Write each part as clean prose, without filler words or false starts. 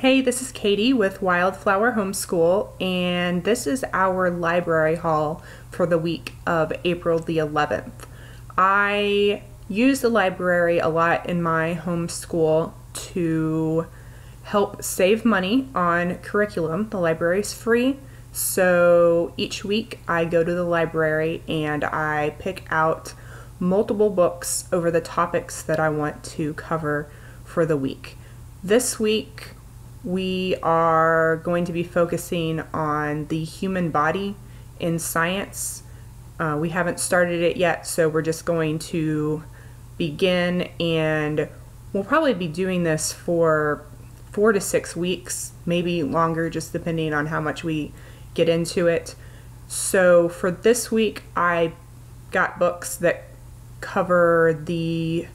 Hey, this is Katie with Wildflower Homeschool, and this is our library haul for the week of April the 11th. I use the library a lot in my homeschool to help save money on curriculum. The library is free, so each week I go to the library and I pick out multiple books over the topics that I want to cover for the week. This week we are going to be focusing on the human body in science. We haven't started it yet, so we're just going to begin, and we'll probably be doing this for 4 to 6 weeks, maybe longer, just depending on how much we get into it. So for this week, I got books that cover the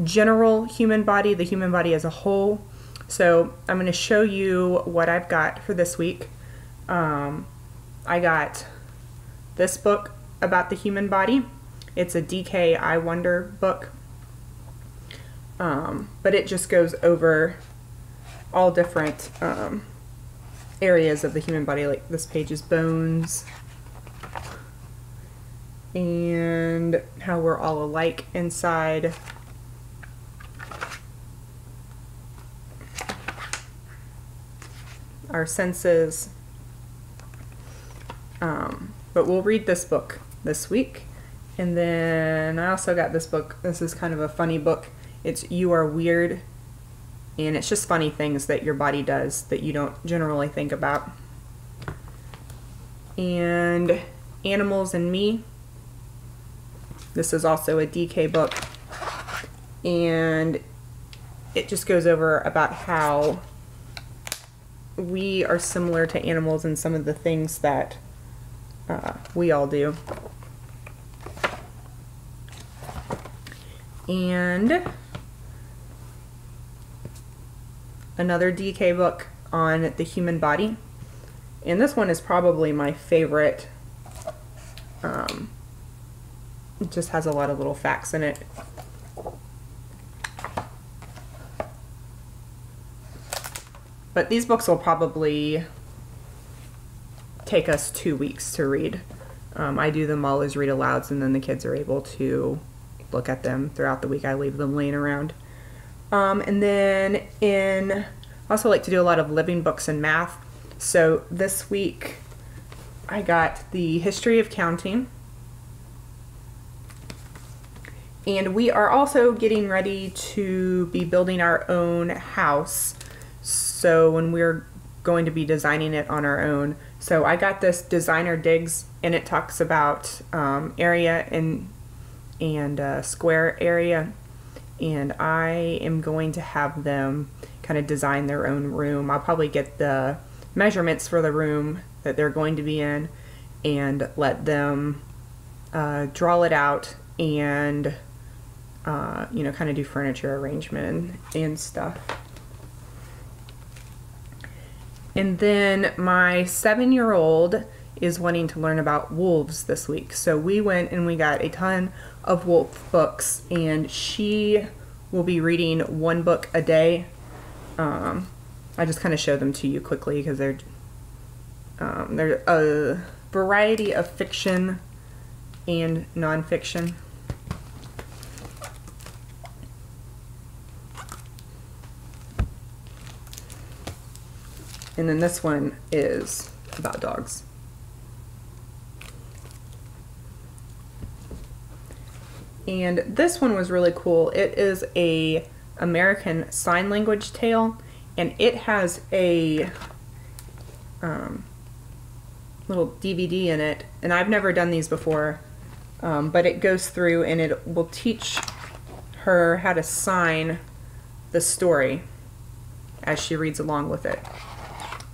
general human body, the human body as a whole. So I'm going to show you what I've got for this week. I got this book about the human body. It's a DK I Wonder book, but it just goes over all different areas of the human body. Like this page is bones and how we're all alike inside. Our senses, but we'll read this book this week. And then I also got this book. This is kind of a funny book. It's You Are Weird, and it's just funny things that your body does that you don't generally think about. And Animals and Me. This is also a DK book, and it just goes over about how we are similar to animals in some of the things that we all do. And another DK book on the human body. And this one is probably my favorite. It just has a lot of little facts in it. But these books will probably take us 2 weeks to read. I do them all as read alouds, and then the kids are able to look at them throughout the week. I leave them laying around. And then I also like to do a lot of living books and math. So this week I got the History of Counting. And we are also getting ready to be building our own house. So when we're going to be designing it on our own. So I got this Designer Digs, and it talks about area and square area. And I am going to have them kind of design their own room. I'll probably get the measurements for the room that they're going to be in and let them draw it out and kind of do furniture arrangement and stuff. And then my 7-year-old is wanting to learn about wolves this week. So we went and we got a ton of wolf books, and she will be reading 1 book a day. I just kind of show them to you quickly because they're a variety of fiction and nonfiction. And then this one is about dogs. And this one was really cool. It is a American Sign Language tale, and it has a little DVD in it. And I've never done these before, but it goes through and it will teach her how to sign the story as she reads along with it.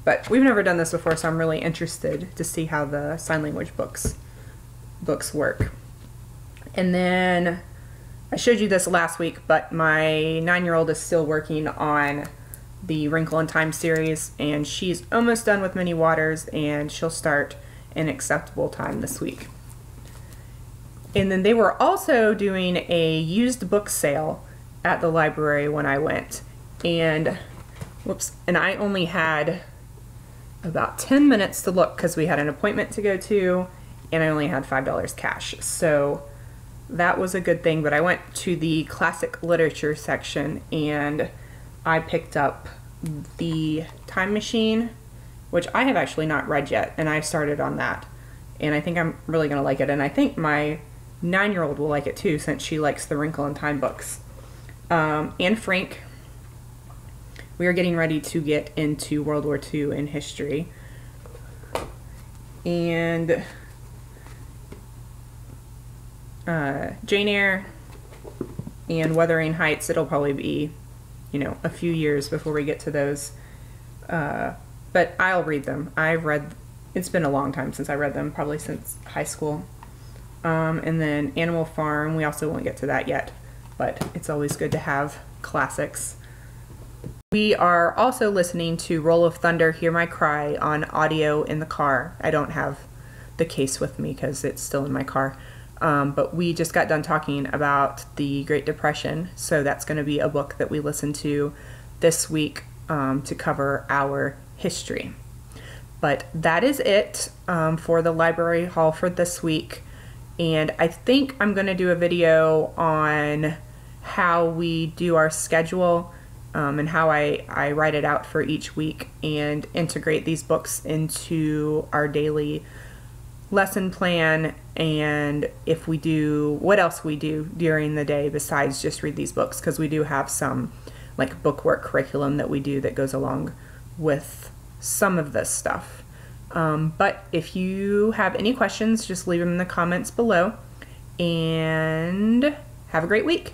But we've never done this before, so I'm really interested to see how the sign language books work. And then I showed you this last week, but my 9-year-old is still working on the Wrinkle in Time series, and she's almost done with Many Waters, and she'll start An Acceptable Time this week. And then they were also doing a used book sale at the library when I went, and Whoops. And I only had about 10 minutes to look because we had an appointment to go to, and I only had $5 cash. So that was a good thing, but I went to the classic literature section and I picked up The Time Machine, which I have actually not read yet, and I started on that. And I think I'm really going to like it, and I think my 9-year-old will like it too, since she likes the Wrinkle in Time books. Anne Frank, we are getting ready to get into World War II in history. And Jane Eyre and Wuthering Heights, it'll probably be, you know, a few years before we get to those. But I'll read them. It's been a long time since I read them, probably since high school. And then Animal Farm, we also won't get to that yet, but it's always good to have classics. We are also listening to Roll of Thunder, Hear My Cry on audio in the car. I don't have the case with me because it's still in my car. But we just got done talking about the Great Depression, so that's going to be a book that we listen to this week to cover our history. But that is it for the library haul for this week. And I think I'm going to do a video on how we do our schedule and how I write it out for each week and integrate these books into our daily lesson plan, and if we do, what else we do during the day besides just read these books, because we do have some like bookwork curriculum that we do that goes along with some of this stuff. But if you have any questions, just leave them in the comments below, and have a great week.